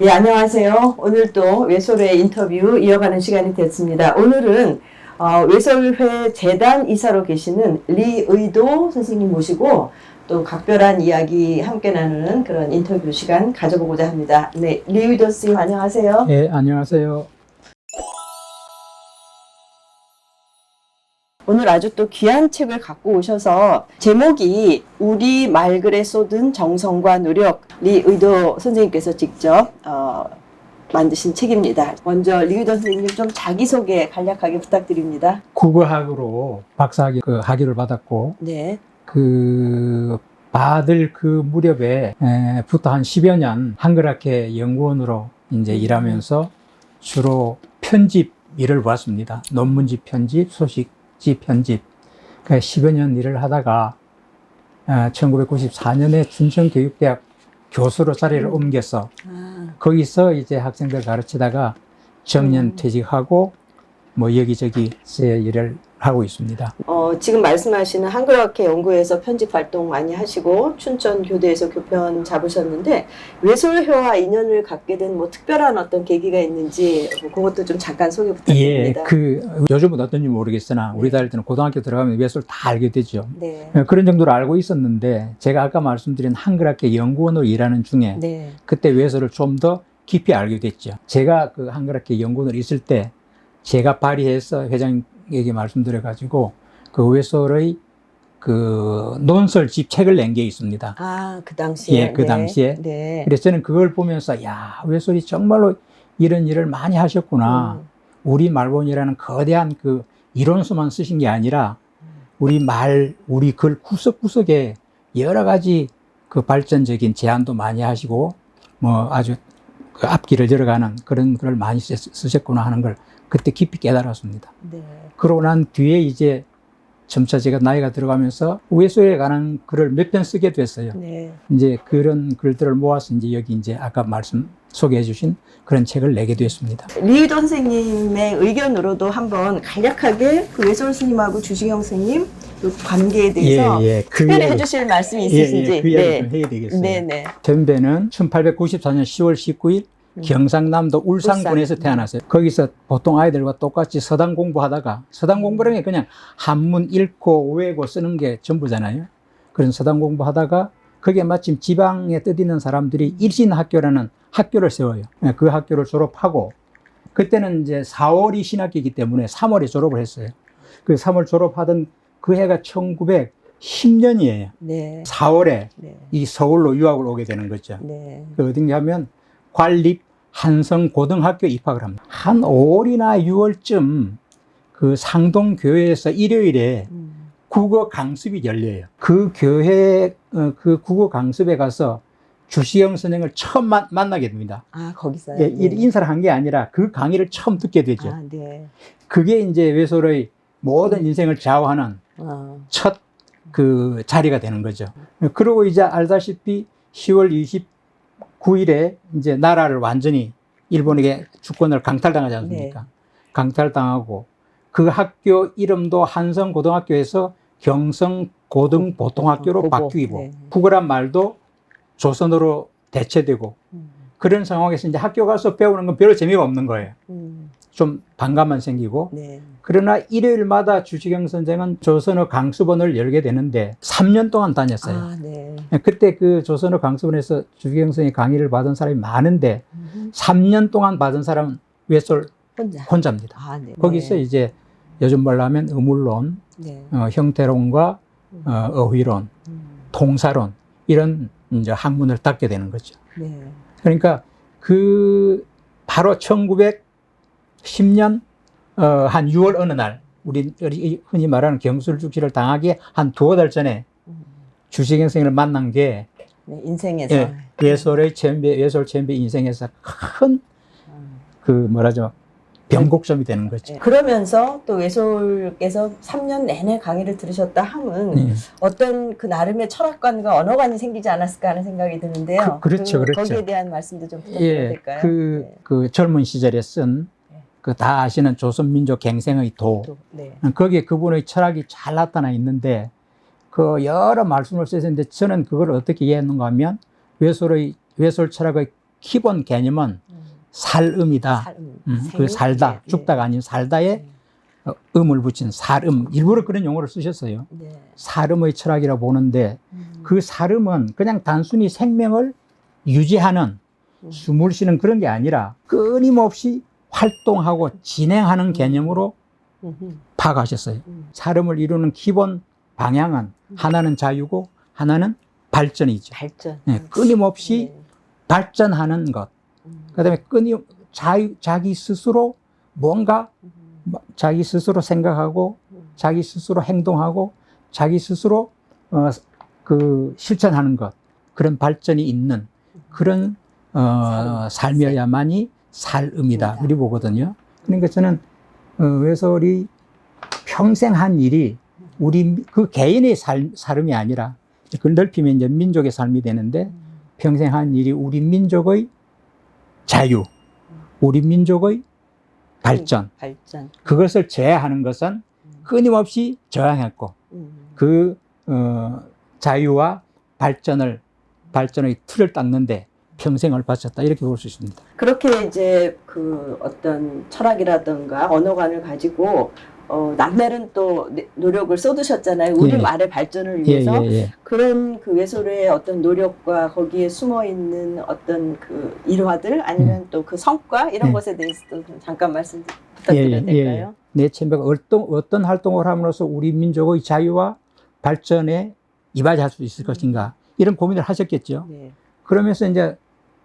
예, 안녕하세요. 오늘 또 외솔회 인터뷰 이어가는 시간이 됐습니다. 오늘은 외솔회 재단 이사로 계시는 리의도 선생님 모시고 또 각별한 이야기 함께 나누는 그런 인터뷰 시간 가져보고자 합니다. 네, 리의도 선생님 안녕하세요. 네, 안녕하세요. 오늘 아주 또 귀한 책을 갖고 오셔서 제목이 우리 말글에 쏟은 정성과 노력, 리의도 선생님께서 직접 만드신 책입니다. 먼저 리의도 선생님 좀 자기소개 간략하게 부탁드립니다. 국어학으로 박사학위 학위를 받았고, 네. 받을 그 무렵에 부터 한 10여 년 한글학회 연구원으로 이제 일하면서 주로 편집 일을 보았습니다. 논문집 편집, 소식지 편집. 10여 년 일을 하다가 1994년에 춘천교육대학 교수로 자리를 옮겨서 거기서 이제 학생들 가르치다가 정년 퇴직하고 뭐 여기저기 일을 하고 있습니다. 지금 말씀하시는 한글학회 연구에서 편집 활동 많이 하시고 춘천 교대에서 교편 잡으셨는데 외솔회와 인연을 갖게 된 뭐 특별한 어떤 계기가 있는지 그것도 좀 잠깐 소개 부탁드립니다. 예, 요즘은 어떤지 모르겠으나 우리 다닐 때는 고등학교 들어가면 외솔 다 알게 되죠. 네. 그런 정도로 알고 있었는데 제가 아까 말씀드린 한글학회 연구원으로 일하는 중에 네. 그때 외솔을 좀 더 깊이 알게 됐죠. 제가 그 한글학회 연구원으로 있을 때 제가 발의해서 회장에게 말씀드려가지고 그 외솔의 그 논설집 책을 낸 게 있습니다. 아, 그 당시에. 예, 그 당시에. 네. 그래서 저는 그걸 보면서 야, 외솔이 정말로 이런 일을 많이 하셨구나. 우리 말본이라는 거대한 그 이론서만 쓰신 게 아니라 우리 글 구석구석에 여러 가지 그 발전적인 제안도 많이 하시고 뭐 아주 그 앞길을 열어가는 그런 글을 많이 쓰셨구나 하는 걸 그때 깊이 깨달았습니다. 네. 그러고 난 뒤에 이제 점차 제가 나이가 들어가면서 외소에 관한 글을 몇 편 쓰게 됐어요. 네. 이제 그런 글들을 모아서 이제 여기 이제 아까 소개해 주신 그런 책을 내게 됐습니다. 리의도 선생님의 의견으로도 한번 간략하게 그 외솔 스님하고 주시경 스님 그 관계에 대해서 특별히 해주실 말씀이 있으신지. 그 이야기 좀 해야 되겠어요. 네네. 전배는 1894년 10월 19일 경상남도 울산군에서 태어났어요. 거기서 보통 아이들과 똑같이 서당 공부하다가, 서당 공부라는 게 그냥 한문 읽고 외고 쓰는 게 전부잖아요. 그런 서당 공부하다가 거기에 마침 지방에 떠드는 사람들이 일신학교라는 학교를 세워요. 그 학교를 졸업하고, 그때는 이제 4월이 신학기이기 때문에 3월에 졸업을 했어요. 그 3월 졸업하던 그 해가 1910년이에요. 네. 4월에 네. 이 서울로 유학을 오게 되는 거죠. 네. 그 어딘가 하면 관립 한성고등학교 입학을 합니다. 한 5월이나 6월쯤 그 상동교회에서 일요일에 국어 강습이 열려요. 그 교회 그 국어 강습에 가서 주시영 선생을 처음 만나게 됩니다. 아, 거기서요? 예, 네. 인사를 한 게 아니라 그 강의를 처음 듣게 되죠. 아, 네. 그게 이제 외솔의 모든 인생을 좌우하는 첫 그 자리가 되는 거죠. 그리고 이제 알다시피 10월 29일에 이제 나라를 완전히 일본에게 주권을 강탈당하지 않습니까? 네. 강탈당하고 그 학교 이름도 한성고등학교에서 경성고등보통학교로 바뀌고 네. 국어란 말도 조선어로 대체되고 그런 상황에서 이제 학교 가서 배우는 건 별로 재미가 없는 거예요. 좀 반감만 생기고. 네. 그러나 일요일마다 주시경 선생은 조선어 강습원을 열게 되는데 3년 동안 다녔어요. 아, 네. 그때 그 조선어 강습원에서 주시경 선생이 강의를 받은 사람이 많은데 3년 동안 받은 사람은 외솔 혼자입니다. 아, 네. 거기서 네. 이제 요즘 말로 하면 의물론, 네. 형태론과 어휘론, 통사론 이런 이제 학문을 닦게 되는 거죠. 네. 그러니까 그 바로 1910년 한 6월 어느 날 우리 흔히 말하는 경술죽지를 당하기 한 두어 달 전에 주시경 선생을 만난 게 네, 인생에서 외솔 챔비 인생에서 큰 그 뭐라죠 변곡점이 되는 거죠. 그러면서 또 외솔께서 3년 내내 강의를 들으셨다 함은 어떤 그 나름의 철학관과 언어관이 생기지 않았을까 하는 생각이 드는데요. 그렇죠. 거기에 대한 말씀도 좀 부탁드려도 될까요? 그 젊은 시절에 쓴 그 다 아시는 조선민족 갱생의 도. 네. 거기에 그분의 철학이 잘 나타나 있는데 그 여러 말씀을 쓰셨는데 저는 그걸 어떻게 이해했는가 하면 외솔 철학의 기본 개념은 살음이다. 그 살다, 죽다가 아닌 살다에 음을 붙인 살음. 일부러 그런 용어를 쓰셨어요. 네. 살음의 철학이라고 보는데 그 살음은 그냥 단순히 생명을 유지하는 숨을 쉬는 그런 게 아니라 끊임없이 활동하고 진행하는 개념으로 파악하셨어요. 살음을 이루는 기본 방향은 하나는 자유고 하나는 발전이죠. 발전. 네, 끊임없이 발전하는 것. 그다음에 자기 스스로 뭔가 자기 스스로 생각하고 자기 스스로 행동하고 자기 스스로 실천하는 것, 그런 발전이 있는 그런 삶이어야만이 살음이다 우리 보거든요. 그러니까 저는 외솔이 평생 한 일이 우리 그 개인의 삶이 아니라 그걸 넓히면 이제 민족의 삶이 되는데 평생 한 일이 우리 민족의 자유, 우리 민족의 발전. 그것을 제어하는 것은 끊임없이 저항했고 그 자유와 발전의 틀을 닦는데 평생을 바쳤다 이렇게 볼 수 있습니다. 그렇게 이제 그 어떤 철학이라든가 언어관을 가지고 남다른 또 노력을 쏟으셨잖아요. 우리 말의 발전을 위해서. 그런 그 외솔의 어떤 노력과 거기에 숨어 있는 어떤 그 일화들 아니면 또 그 성과 이런 것에 대해서도 잠깐 말씀 부탁드려도 될까요? 내 챔버가 어떤 활동을 함으로써 우리 민족의 자유와 발전에 이바지할 수 있을 것인가 이런 고민을 하셨겠죠. 그러면서 이제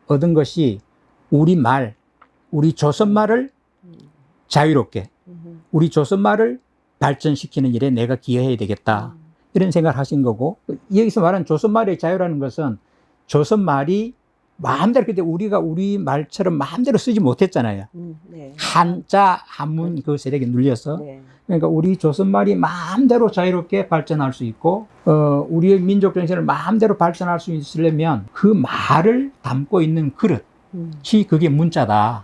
얻은 것이 우리 조선말을 자유롭게 우리 조선말을 발전시키는 일에 내가 기여해야 되겠다. 이런 생각을 하신 거고, 여기서 말하는 조선말의 자유라는 것은 조선말이 마음대로, 그때 우리가 우리 말처럼 마음대로 쓰지 못했잖아요. 한자, 한문 그 세력에 눌려서. 그러니까 우리 조선말이 마음대로 자유롭게 발전할 수 있고, 우리의 민족 정신을 마음대로 발전할 수 있으려면 그 말을 담고 있는 그릇이 그게 문자다.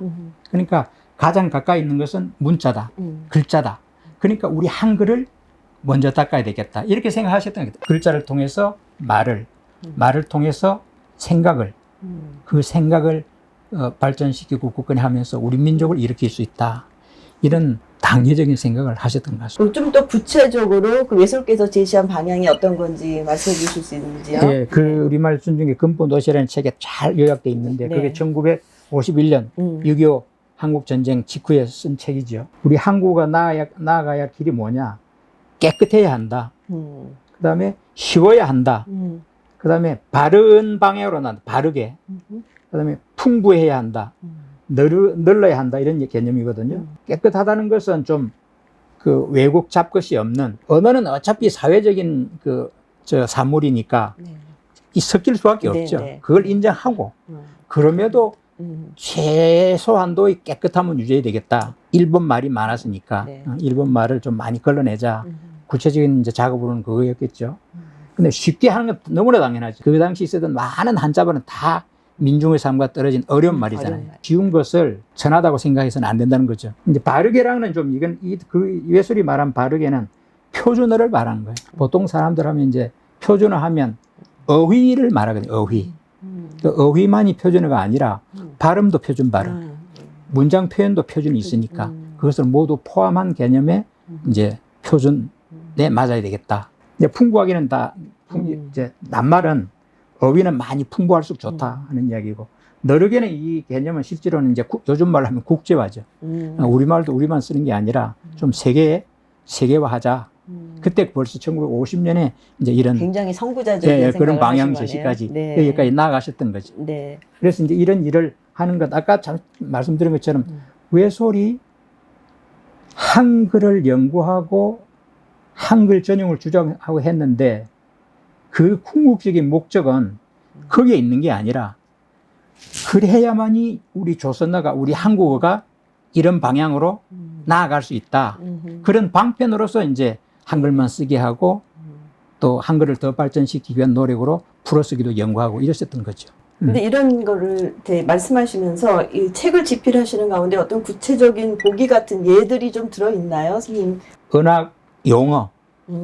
그러니까 가장 가까이 있는 것은 문자다. 글자다. 그러니까 우리 한글을 먼저 닦아야 되겠다. 이렇게 생각하셨던 거예요. 글자를 통해서 말을 통해서 생각을, 그 생각을 발전시키고 굳건하면서 우리 민족을 일으킬 수 있다. 이런 당위적인 생각을 하셨던 것 같습니다. 좀 더 구체적으로 그 외솔께서 제시한 방향이 어떤 건지 말씀해 주실 수 있는지요? 네, 그 우리말 순중에 근본도시라는 책에 잘 요약되어 있는데 그게 1951년 6.25 한국전쟁 직후에 쓴 책이죠. 우리 항구가 나아가야 할 길이 뭐냐? 깨끗해야 한다. 그 다음에 쉬워야 한다. 그 다음에 바른 방향으로 난다. 바르게. 그 다음에 풍부해야 한다. 늘러야 한다. 이런 개념이거든요. 깨끗하다는 것은 좀 그 왜곡 잡것이 없는, 언어는 어차피 사회적인 사물이니까 섞일 수밖에 없죠. 그걸 인정하고, 그럼에도 최소한도의 깨끗함은 유지해야 되겠다. 일본 말이 많았으니까 일본 말을 좀 많이 걸러내자. 구체적인 이제 작업으로는 그거였겠죠. 근데 쉽게 하는 건 너무나 당연하지. 그 당시 있었던 많은 한자말은 다 민중의 삶과 떨어진 어려운 말이잖아요. 쉬운 것을 천하다고 생각해서는 안 된다는 거죠. 이제 바르게랑은 좀 그 외솔이 말한 바르게는 표준어를 말하는 거예요. 보통 사람들 하면 이제 표준어 하면 어휘를 말하거든요. 어휘. 어휘만이 표준어가 아니라 발음도 표준 발음, 문장 표현도 표준이 있으니까 그것을 모두 포함한 개념의 이제 표준에 맞아야 되겠다. 이제 풍부하기는 이제 낱말은 어휘는 많이 풍부할수록 좋다 하는 이야기고, 너르게는 이 개념은 실제로는 이제 요즘 말로 하면 국제화죠. 우리말도 우리만 쓰는 게 아니라 좀 세계화하자. 그때 벌써 1950년에 이제 이런 굉장히 선구자적인 그런 방향 제시까지 여기까지 나아가셨던 거죠. 그래서 이제 이런 일을 하는 것, 아까 말씀드린 것처럼 외솔이 한글을 연구하고 한글 전용을 주장하고 했는데 그 궁극적인 목적은 거기에 있는 게 아니라 그래야만이 우리 조선어가, 우리 한국어가 이런 방향으로 나아갈 수 있다. 그런 방편으로서 이제 한글만 쓰게 하고 또 한글을 더 발전시키기 위한 노력으로 풀어쓰기도 연구하고 이랬었던 거죠. 근데 이런 거를 말씀하시면서 이 책을 집필하시는 가운데 어떤 구체적인 보기 같은 예들이 좀 들어있나요, 선생님? 언학, 용어,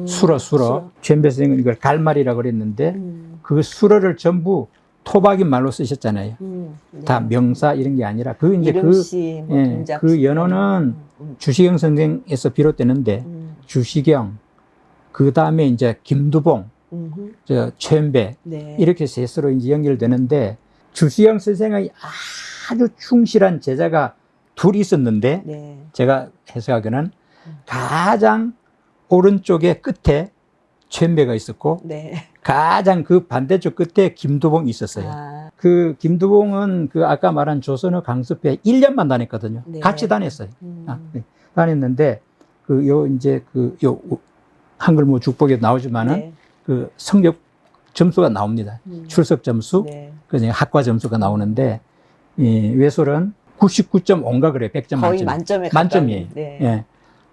수러. 최은배 선생님은 이걸 갈말이라고 그랬는데 그 수러를 전부 토박인 말로 쓰셨잖아요. 네. 다 명사 이런 게 아니라 그 이제 이름씨, 뭐 예, 동작씨. 그 연호는 주시경 선생에서 비롯되는데 주시경 그 다음에 이제 김두봉, 저 최연배 네. 이렇게 셋으로 이제 연결되는데 주시경 선생의 아주 충실한 제자가 둘이 있었는데 네. 제가 해석하기는 가장 오른쪽에 끝에 최연배가 있었고 네. 가장 그 반대쪽 끝에 김두봉이 있었어요. 아, 그 김두봉은 그 아까 말한 조선어 강습회 1년만 다녔거든요. 네. 같이 다녔어요. 네. 다녔는데 요 이제 요 한글 뭐 죽복에 나오지만은 네. 그 성적 점수가 나옵니다. 출석 점수, 네. 그 학과 점수가 나오는데 이 외솔은 99.5인가 그래. 100점 거의 만점. 만점에 만점이에요. 가까운, 네. 예.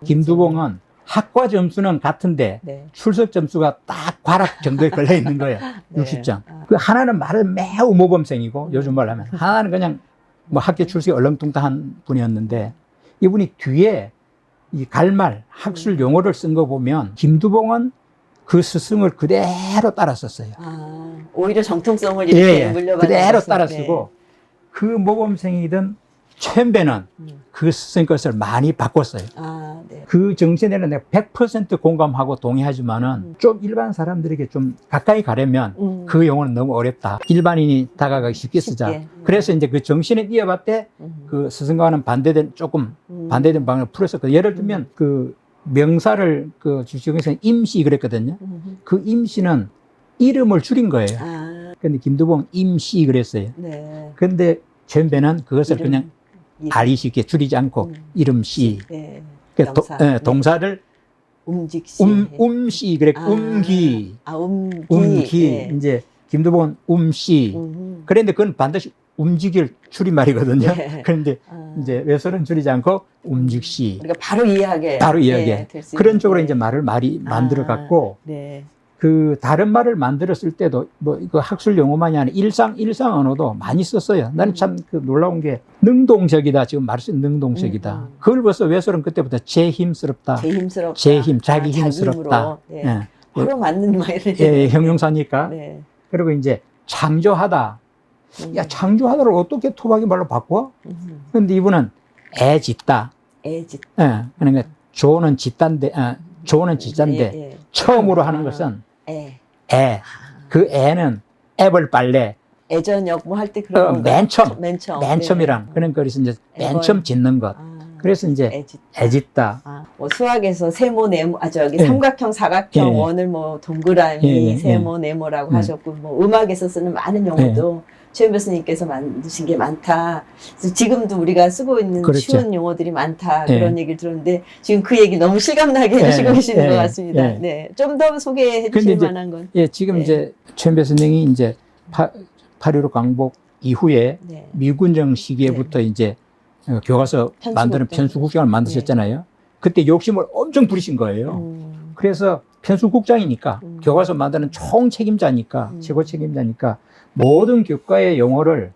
김두봉은 학과 점수는 같은데 네. 출석 점수가 딱 과락 정도에 걸려 있는 거예요. 네. 60점. 그 하나는 말을 매우 모범생이고 요즘 말로 하면 하나는 그냥 뭐 학교 출석이 얼렁뚱땅한 분이었는데 이분이 뒤에 이 갈말 학술 용어를 쓴 거 보면 김두봉은 그 스승을 그대로 따라 썼어요. 아, 오히려 정통성을 이렇게 예, 물려받는 그대로 것은, 따라 네. 쓰고 그 모범생이든 최연배는 그 스승 것을 많이 바꿨어요. 아, 네. 그 정신에는 내가 100% 공감하고 동의하지만은 좀 일반 사람들에게 좀 가까이 가려면 그 용어는 너무 어렵다. 일반인이 다가가기 쉽게 쓰자. 쉽게. 그래서 이제 그 정신에 이어봤대 그 스승과는 반대된 조금 반대된 방향을 풀었었거든요. 예를 들면 그 명사를 그 주시경에서는 임시 그랬거든요. 그 임시는 이름을 줄인 거예요. 아, 근데 김두봉 임시 그랬어요. 네. 근데 최연배는 그것을 이름. 그냥 이름. 알이 쉽게 줄이지 않고 이름시. 네. 그러니까 명사. 예, 동사를 움직시. um시 그래. 아, 움기. 아, 움기. 움기. 네. 이제 김두봉은 um시. 그런데 그건 반드시 움직일 줄임말이거든요. 네. 그런데 아, 이제 외설은 줄이지 않고 움직시. 우리가 바로 이해하게. 바로 이야기해. 될수 그런 있는, 쪽으로 네. 이제 말을 많이 만들어 갖고 네. 그 다른 말을 만들었을 때도 뭐 이거 학술 용어만이 아니라 일상 언어도 많이 썼어요. 나는 참 그 놀라운 게 능동적이다. 지금 말씀 능동적이다. 그걸 벌써 외설은 그때부터 제힘스럽다. 제힘스럽다. 제힘, 자기 아, 힘스럽다. 힘으로. 네. 예. 바로 맞는 말을. 예, 형용사니까. 네. 그리고 이제 창조하다. 야, 창조하다를 어떻게 토박이 말로 바꿔? 근데 이분은 애 짓다. 애짓. 예, 그러니까 조는 짓단데, 조는 짓단데, 예, 예. 처음으로 하는 것은 애. 애. 그 애는 애벌 빨래. 애전역 뭐 할 때 그런 건가요? 맨 처음. 맨 처음. 맨 네. 처음이랑. 그래서 이제 맨 애벌. 처음 짓는 것. 아, 그래서 이제 애짓. 애 짓다. 아, 뭐 수학에서 세모 네모 저기 예. 삼각형 사각형 예. 원을 뭐 동그라미 예, 예, 세모 네모라고 예. 하셨고 뭐 음악에서 쓰는 많은 용어도 최연배 스님께서 만드신 게 많다. 그래서 지금도 우리가 쓰고 있는 그렇죠. 쉬운 용어들이 많다. 예. 그런 얘기를 들었는데 지금 그 얘기 너무 실감나게 예, 해주시고 계시는 예, 것 같습니다. 예. 네, 좀 더 소개해 근데 주실 이제 만한 건. 예, 지금 네. 이제 최연배 선생이 이제 8.15 강복 이후에 네. 미군정 시기에부터 이제 교과서 편수국장. 만드는 편수국장을 만드셨잖아요. 그때 욕심을 엄청 부리신 거예요. 그래서 편수국장이니까 교과서 만드는 총 책임자니까 최고 책임자니까 모든 교과의 용어를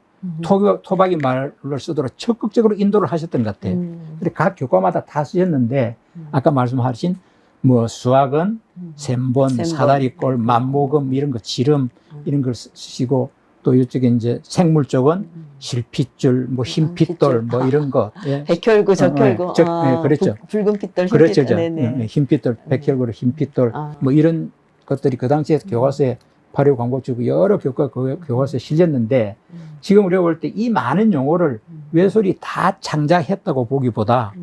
토박이 말로 쓰도록 적극적으로 인도를 하셨던 것 같아요. 근데 각 교과마다 다 쓰셨는데 아까 말씀하신 뭐 수학은 셈본, 셈본. 사다리꼴, 만모금 이런 거 지름 이런 걸 쓰시고 또 이쪽에 이제 생물 쪽은 실핏줄, 뭐 흰핏돌 뭐 이런 거. 예. 백혈구, 적혈구. 예, 그렇죠. 붉은 pit돌, 흰 그렇죠. 핏돌. 네네. 흰핏돌, 백혈구로 흰핏돌 아. 뭐 이런 것들이 그 당시에 교과서에 8.15 광복지구 여러 교과서에 실렸는데 지금 우리가 볼 때 이 많은 용어를 외솔이 다 창작했다고 보기보다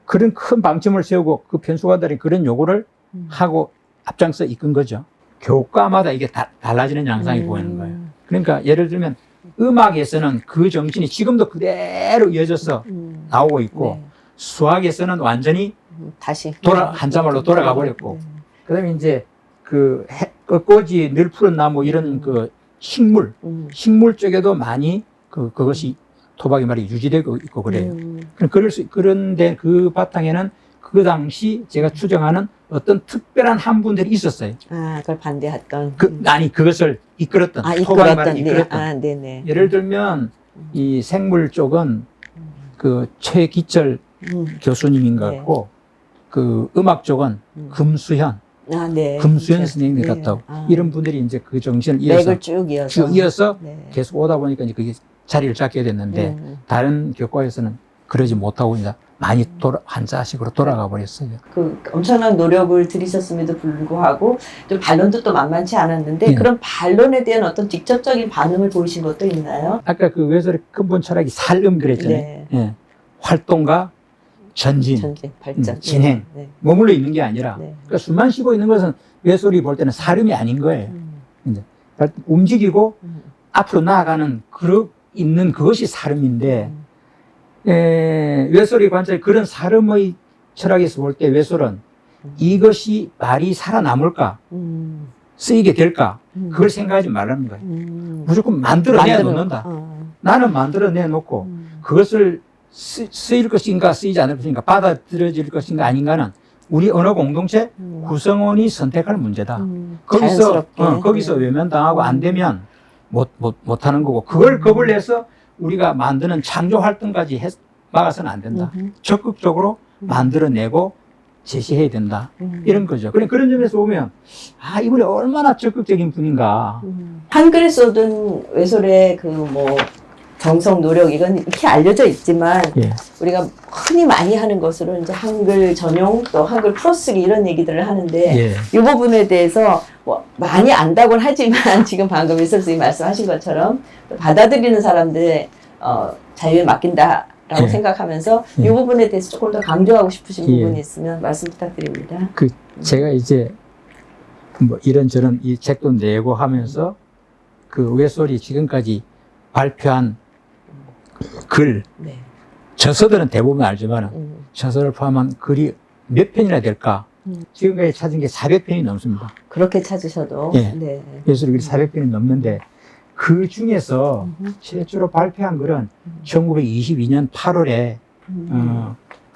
그런 큰 방침을 세우고 그 편수가들이 그런 요구를 하고 앞장서 이끈 거죠. 교과마다 이게 달라지는 양상이 보이는 거예요. 그러니까 예를 들면 음악에서는 그 정신이 지금도 그대로 이어져서 나오고 있고 네. 수학에서는 완전히 다시 한자말로 돌아가 버렸고 그다음에 이제 그 꺾꽂이 늘 푸른 나무 이런 그 식물 쪽에도 많이 그것이 토박이 말이 유지되고 있고 그래요. 그런데 그 바탕에는 그 당시 제가 추정하는 어떤 특별한 한 분들이 있었어요. 아, 그걸 반대했던. 아니 그것을 이끌었던 토박이 이끌었던. 말을 네. 이끌었던. 아, 네네. 예를 들면 이 생물 쪽은 그 최기철 교수님인 것 네. 같고 그 음악 쪽은 금수현 아, 네. 금수현 그렇죠. 선생님이 네. 같다고 아. 이런 분들이 이제 그 정신을 이어서 맥을 쭉 이어서 네. 계속 오다 보니까 이제 그게 자리를 잡게 됐는데 다른 교과에서는 그러지 못하고 이제 많이 한자식으로 돌아가 버렸어요. 그 엄청난 노력을 들이셨음에도 불구하고 좀 반론도 또 만만치 않았는데 예. 그런 반론에 대한 어떤 직접적인 반응을 보이신 것도 있나요? 아까 그 외설의 근본 철학이 살음 그랬잖아요. 네. 예. 활동과 전진, 전진, 발전, 진행. 네. 머물러 있는 게 아니라 네. 그러니까 숨만 쉬고 있는 것은 외설이 볼 때는 살음이 아닌 거예요. 음. 움직이고 음. 앞으로 나아가는 있는 그것이 살음인데 음. 외설의 관점에 그런 살음의 철학에서 볼 때 외설은 이것이 말이 살아남을까 음. 쓰이게 될까 음. 그걸 생각하지 말라는 거예요. 음. 무조건 만들어내 놓는다. 어. 나는 만들어내 놓고 그것을 쓰일 것인가 쓰이지 않을 것인가 받아들여질 것인가 아닌가는 우리 언어 공동체 구성원이 선택할 문제다. 자연스럽게. 거기서 외면당하고 안 되면 못하는 거고 그걸 겁을 내서 우리가 만드는 창조 활동까지 막아서는 안 된다. 적극적으로 만들어내고 제시해야 된다. 이런 거죠. 그런 점에서 보면 이분이 얼마나 적극적인 분인가. 한글에 쏟은 외솔의 그 뭐 정성 노력 이건 이렇게 알려져 있지만 예. 우리가 흔히 많이 하는 것으로 이제 한글 전용 또 한글 풀어쓰기 이런 얘기들을 하는데 예. 이 부분에 대해서 뭐 많이 안다고는 하지만 지금 방금 외솔 선생님이 말씀하신 것처럼 받아들이는 사람들의 자유에 맡긴다라고 예. 생각하면서 예. 이 부분에 대해서 조금 더 강조하고 싶으신 예. 부분이 있으면 말씀 부탁드립니다. 제가 이제 뭐 이런저런 이 책도 내고 하면서 그 외솔이 지금까지 발표한 글, 네. 저서들은 대부분 알지만 저서를 포함한 글이 몇 편이나 될까? 지금까지 찾은 게 400편이 넘습니다. 그렇게 찾으셔도 예. 네. 예술의 글이 400편이 넘는데 그 중에서 최초로 발표한 글은 1922년 8월에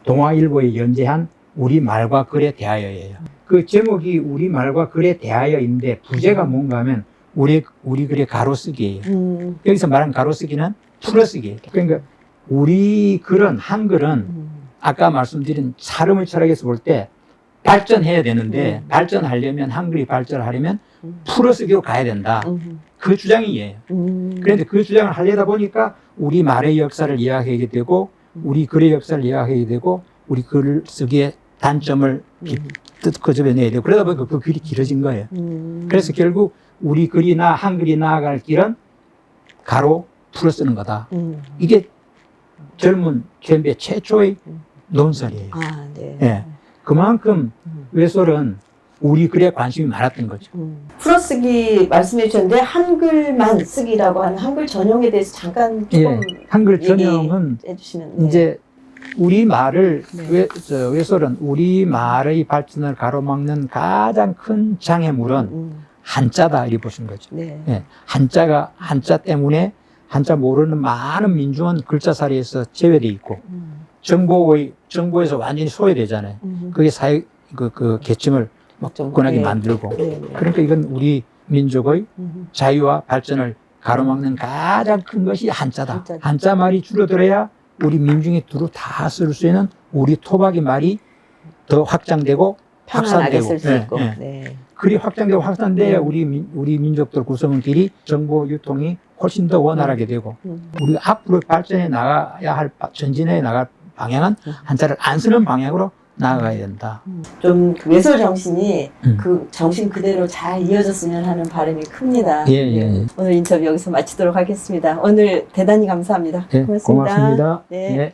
동아일보에 연재한 우리말과 글에 대하여예요. 그 제목이 우리말과 글에 대하여인데 부제가 뭔가 하면 우리 글의 가로쓰기예요. 여기서 말하는 가로쓰기는 풀어쓰기예요. 그러니까 우리 글은 한글은 아까 말씀드린 사름의 철학에서 볼 때 발전해야 되는데 발전하려면 한글이 발전하려면 풀어쓰기로 가야 된다. 그 주장이에요. 그런데 그 주장을 하려다 보니까 우리 말의 역사를 이야기하게 되고 우리 글의 역사를 이야기하게 되고 우리 글 쓰기의 단점을 끄집어내야 되고 그러다 보니까 그 글이 길어진 거예요. 그래서 결국 우리 글이나 한글이 나아갈 길은 가로 풀어 쓰는 거다. 이게 젊은 최인배 최초의 논설이에요. 아, 네. 예. 그만큼 외솔은 우리 글에 관심이 많았던 거죠. 풀어쓰기 말씀해 주셨는데 한글만 쓰기라고 하는 한글 전용에 대해서 잠깐 조금 한글 전형은 해주시면 네. 이제 우리 말을 네. 외솔은 우리 말의 발전을 가로막는 가장 큰 장애물은 한자다 이렇게 보신 거죠. 네. 예. 한자 때문에 한자 모르는 많은 민중은 글자살이에서 제외돼 있고 정보에서 완전히 소외되잖아요. 그게 사회 그 계층을 막 굳건하게 네. 만들고 네. 그러니까 이건 우리 민족의 자유와 발전을 가로막는 가장 큰 것이 한자다. 한자 말이 줄어들어야 우리 민중이 두루 다 쓸 수 있는 우리 토박이 말이 더 확장되고 편안하게 확산되고 쓸 수 있고. 예. 네. 글이 확장되고 확산돼야 우리 민족들 구성원끼리 정보 유통이 훨씬 더 원활하게 되고 우리가 앞으로 발전해 나가야 할 전진해 나갈 방향은 한자를 안 쓰는 방향으로 나아가야 된다. 좀 그 외설 정신이 그 정신 그대로 잘 이어졌으면 하는 바람이 큽니다. 예. 오늘 인터뷰 여기서 마치도록 하겠습니다. 오늘 대단히 감사합니다. 예, 고맙습니다. 고맙습니다. 네. 예.